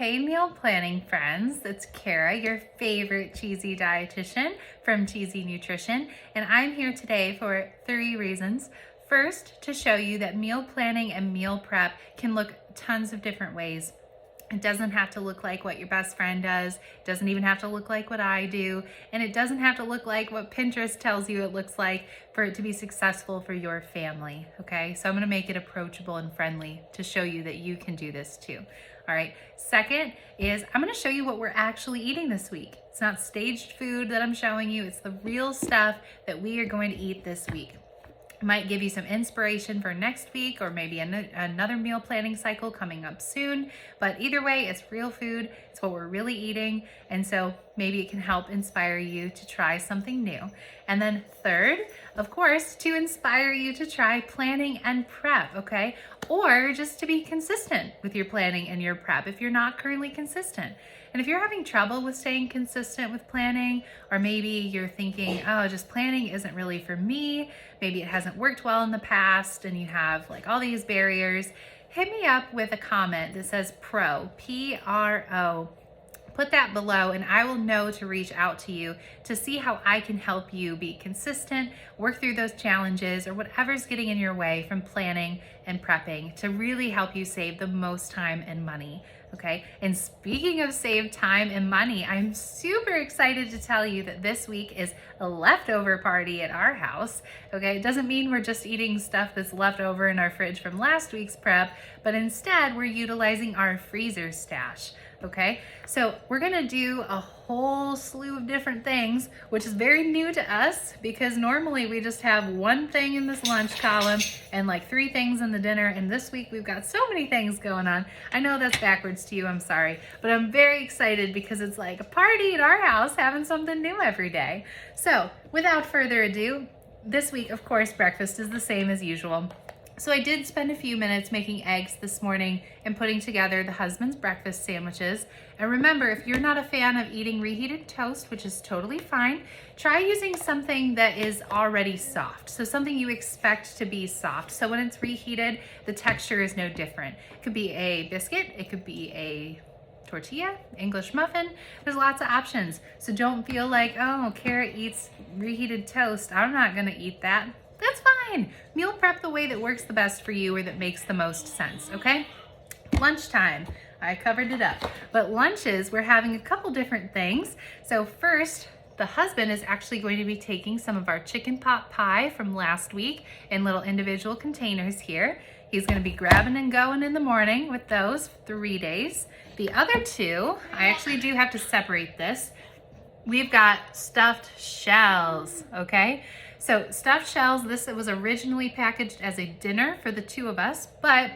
Hey meal planning friends, it's Kara, your favorite cheesy dietitian from Cheesy Nutrition, and I'm here today for 3 reasons. First, to show you that meal planning and meal prep can look tons of different ways. It doesn't have to look like what your best friend does. It doesn't even have to look like what I do. And it doesn't have to look like what Pinterest tells you it looks like for it to be successful for your family, okay? So I'm gonna make it approachable and friendly to show you that you can do this too. All right, second is I'm gonna show you what we're actually eating this week. It's not staged food that I'm showing you, it's the real stuff that we are going to eat this week. Might give you some inspiration for next week or maybe another meal planning cycle coming up soon. But either way, it's real food. It's what we're really eating. And so maybe it can help inspire you to try something new. And then third, of course, to inspire you to try planning and prep, okay? Or just to be consistent with your planning and your prep if you're not currently consistent. And if you're having trouble with staying consistent with planning, or maybe you're thinking, oh, just planning isn't really for me, maybe it hasn't worked well in the past and you have like all these barriers, hit me up with a comment that says PRO, P-R-O. Put that below and I will know to reach out to you to see how I can help you be consistent, work through those challenges or whatever's getting in your way from planning and prepping to really help you save the most time and money. Okay, and speaking of save time and money, I'm super excited to tell you that this week is a leftover party at our house. Okay, it doesn't mean we're just eating stuff that's left over in our fridge from last week's prep, but instead we're utilizing our freezer stash. Okay, so we're gonna do a whole slew of different things, which is very new to us because normally we just have one thing in this lunch column and like 3 things in the dinner, and this week we've got so many things going on. I know that's backwards to you, I'm sorry, but I'm very excited because it's like a party at our house having something new every day. So without further ado, this week, of course, breakfast is the same as usual. So I did spend a few minutes making eggs this morning and putting together the husband's breakfast sandwiches. And remember, if you're not a fan of eating reheated toast, which is totally fine, try using something that is already soft. So something you expect to be soft. So when it's reheated, the texture is no different. It could be a biscuit, it could be a tortilla, English muffin. There's lots of options. So don't feel like, oh, Kara eats reheated toast, I'm not gonna eat that. That's fine. Meal prep the way that works the best for you or that makes the most sense, okay? Lunchtime, I covered it up. But lunches, we're having a couple different things. So first, the husband is actually going to be taking some of our chicken pot pie from last week in little individual containers here. He's gonna be grabbing and going in the morning with those 3 days. The other 2, I actually do have to separate this. We've got stuffed shells, okay? So stuffed shells, this was originally packaged as a dinner for the 2 of us, but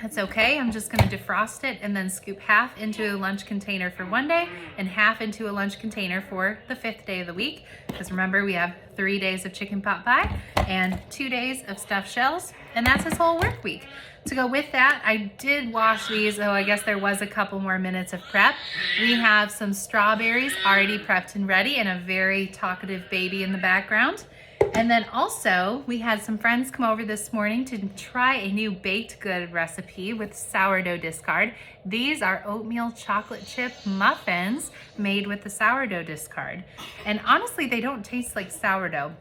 that's okay. I'm just gonna defrost it and then scoop half into a lunch container for 1 day and half into a lunch container for the 5th day of the week. Because remember, we have 3 days of chicken pot pie and 2 days of stuffed shells, and that's his whole work week. To go with that, I did wash these, I guess there was a couple more minutes of prep. We have some strawberries already prepped and ready and a very talkative baby in the background. And then also, we had some friends come over this morning to try a new baked good recipe with sourdough discard. These are oatmeal chocolate chip muffins made with the sourdough discard. And honestly, they don't taste like sourdough.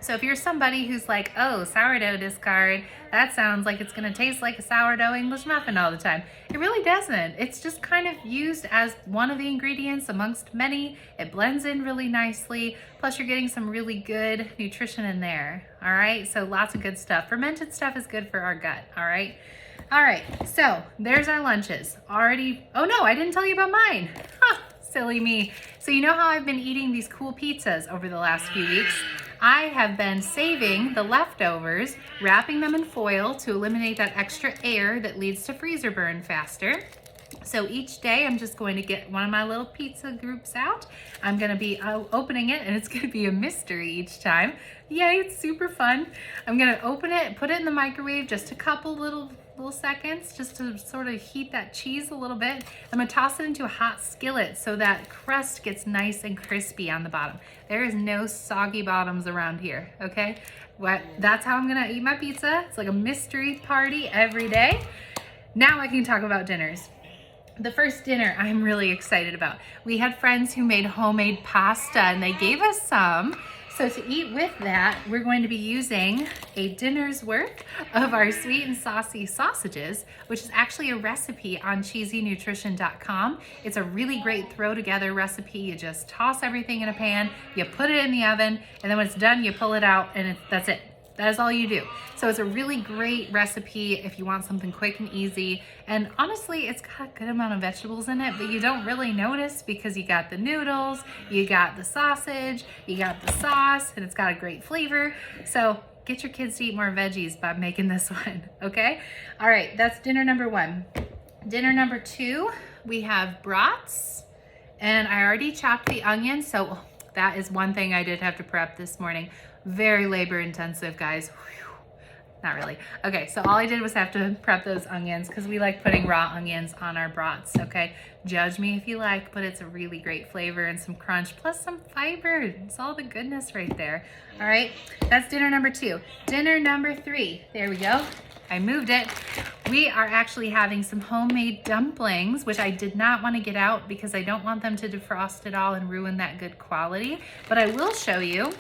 So if you're somebody who's like, oh, sourdough discard, that sounds like it's gonna taste like a sourdough English muffin all the time. It really doesn't. It's just kind of used as one of the ingredients amongst many. It blends in really nicely. Plus you're getting some really good nutrition in there. All right, so lots of good stuff. Fermented stuff is good for our gut, all right? All right, so there's our lunches. Already, oh no, I didn't tell you about mine. Huh, silly me. So you know how I've been eating these cool pizzas over the last few weeks? I have been saving the leftovers, wrapping them in foil to eliminate that extra air that leads to freezer burn faster. So each day I'm just going to get one of my little pizza groups out. I'm gonna be opening it and it's gonna be a mystery each time. Yay, it's super fun. I'm gonna open it, put it in the microwave just a couple little seconds just to sort of heat that cheese a little bit. I'm gonna toss it into a hot skillet so that crust gets nice and crispy on the bottom. There is no soggy bottoms around here, okay? That's how I'm gonna eat my pizza. It's like a mystery party every day. Now I can talk about dinners. the first dinner I'm really excited about. We had friends who made homemade pasta and they gave us some. So to eat with that, we're going to be using a dinner's worth of our sweet and saucy sausages, which is actually a recipe on cheesynutrition.com. It's a really great throw together recipe. You just toss everything in a pan, you put it in the oven, and then when it's done, you pull it out and that's it. That is all you do. So it's a really great recipe if you want something quick and easy. And honestly, it's got a good amount of vegetables in it, but you don't really notice because you got the noodles, you got the sausage, you got the sauce, and it's got a great flavor. So get your kids to eat more veggies by making this one, okay? All right, that's dinner number one. Dinner number two, we have brats, and I already chopped the onions, so that is one thing I did have to prep this morning. Very labor intensive, guys. Whew. Not really. Okay, so all I did was have to prep those onions because we like putting raw onions on our brats, okay? Judge me if you like, but it's a really great flavor and some crunch, plus some fiber. It's all the goodness right there. All right, that's dinner number two. Dinner number three, there we go. I moved it. We are actually having some homemade dumplings, which I did not want to get out because I don't want them to defrost at all and ruin that good quality, but I will show you.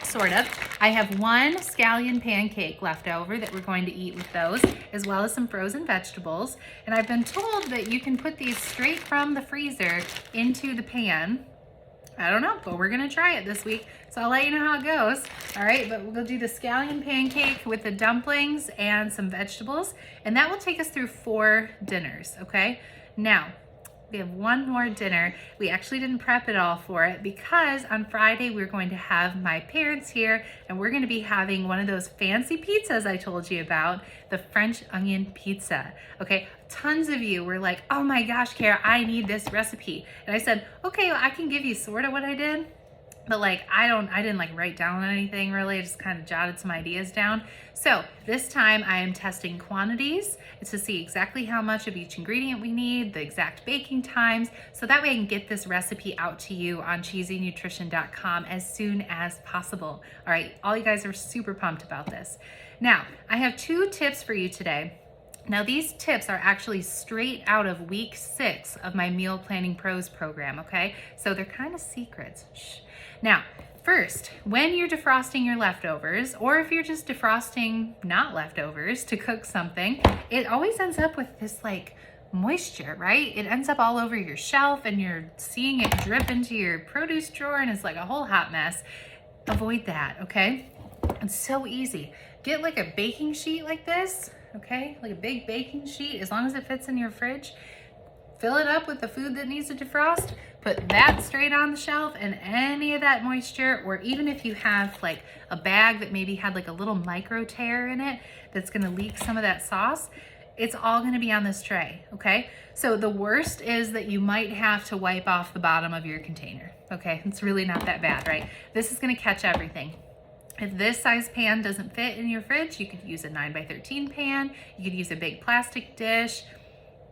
Sort of. I have one scallion pancake left over that we're going to eat with those, as well as some frozen vegetables. And I've been told that you can put these straight from the freezer into the pan. I don't know, but we're gonna try it this week. So I'll let you know how it goes. All right, but we'll do the scallion pancake with the dumplings and some vegetables. And that will take us through 4 dinners, okay? Now, we have one more dinner. We actually didn't prep it all for it because on Friday we're going to have my parents here and we're going to be having one of those fancy pizzas I told you about, the French onion pizza. Okay, tons of you were like, oh my gosh, Kara, I need this recipe. And I said, okay, well, I can give you sort of what I did. But like, I didn't like write down anything really. I just kind of jotted some ideas down. So this time I am testing quantities to see exactly how much of each ingredient we need, the exact baking times, so that way I can get this recipe out to you on cheesynutrition.com as soon as possible. All right, all you guys are super pumped about this. Now, I have 2 tips for you today. Now these tips are actually straight out of week 6 of my Meal Planning Pros program, okay? So they're kind of secrets. Shh. Now, first, when you're defrosting your leftovers, or if you're just defrosting not leftovers to cook something, it always ends up with this like moisture, right? It ends up all over your shelf and you're seeing it drip into your produce drawer and it's like a whole hot mess. Avoid that, okay? It's so easy. Get like a baking sheet like this, okay? Like a big baking sheet, as long as it fits in your fridge. Fill it up with the food that needs to defrost, put that straight on the shelf, and any of that moisture, or even if you have like a bag that maybe had like a little micro tear in it that's gonna leak some of that sauce, it's all gonna be on this tray, okay? So the worst is that you might have to wipe off the bottom of your container, okay? It's really not that bad, right? This is gonna catch everything. If this size pan doesn't fit in your fridge, you could use a 9x13 pan, you could use a big plastic dish,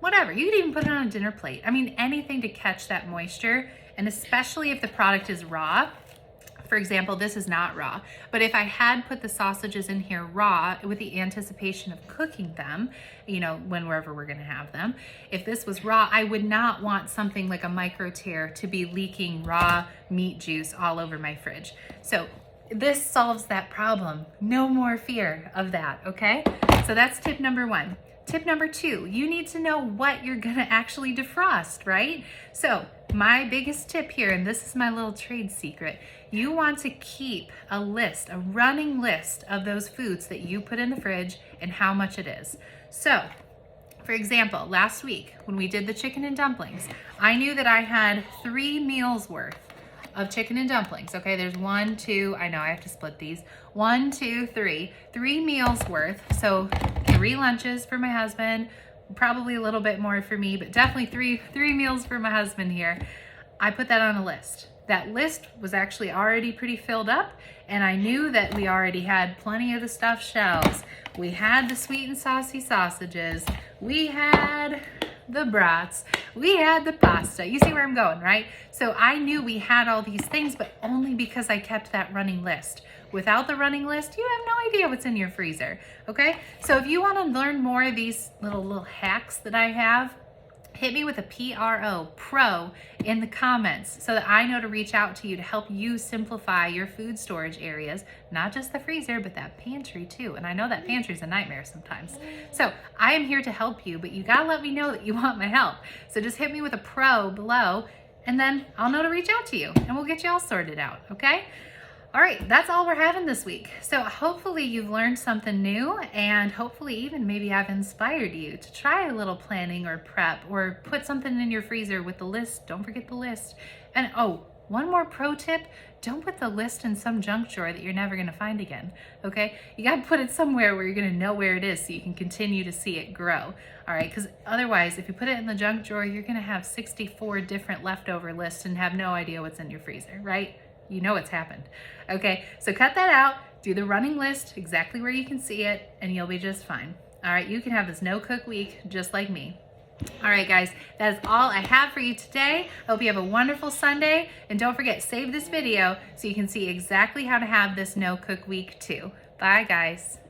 whatever. You could even put it on a dinner plate. I mean, anything to catch that moisture, and especially if the product is raw. For example, this is not raw, but if I had put the sausages in here raw with the anticipation of cooking them, you know, whenever we're gonna have them, if this was raw, I would not want something like a micro tear to be leaking raw meat juice all over my fridge. So this solves that problem. No more fear of that, okay? So that's tip number 1. Tip number 2, you need to know what you're gonna actually defrost, right? So my biggest tip here, and this is my little trade secret, you want to keep a list, a running list of those foods that you put in the fridge and how much it is. So, for example, last week when we did the chicken and dumplings, I knew that I had 3 meals worth of chicken and dumplings. Okay, there's 1, 2, I know I have to split these. 1, 2, 3, 3 meals worth. So 3 lunches for my husband, probably a little bit more for me, but definitely three meals for my husband here. I put that on a list. That list was actually already pretty filled up, and I knew that we already had plenty of the stuffed shells. We had the sweet and saucy sausages. We had the brats, we had the pasta. You see where I'm going, right? So I knew we had all these things, but only because I kept that running list. Without the running list, you have no idea what's in your freezer, okay? So if you wanna learn more of these little hacks that I have, hit me with a pro in the comments so that I know to reach out to you to help you simplify your food storage areas, not just the freezer, but that pantry too. And I know that pantry is a nightmare sometimes. So I am here to help you, but you gotta let me know that you want my help. So just hit me with a pro below and then I'll know to reach out to you and we'll get you all sorted out, okay? All right, that's all we're having this week. So hopefully you've learned something new and hopefully even maybe I've inspired you to try a little planning or prep or put something in your freezer with the list. Don't forget the list. And oh, one more pro tip, don't put the list in some junk drawer that you're never gonna find again, okay? You gotta put it somewhere where you're gonna know where it is so you can continue to see it grow, all right? Because otherwise, if you put it in the junk drawer, you're gonna have 64 different leftover lists and have no idea what's in your freezer, right? You know what's happened. Okay, so cut that out, do the running list exactly where you can see it, and you'll be just fine. All right, you can have this no-cook week just like me. All right, guys, that is all I have for you today. I hope you have a wonderful Sunday, and don't forget, save this video so you can see exactly how to have this no-cook week too. Bye, guys.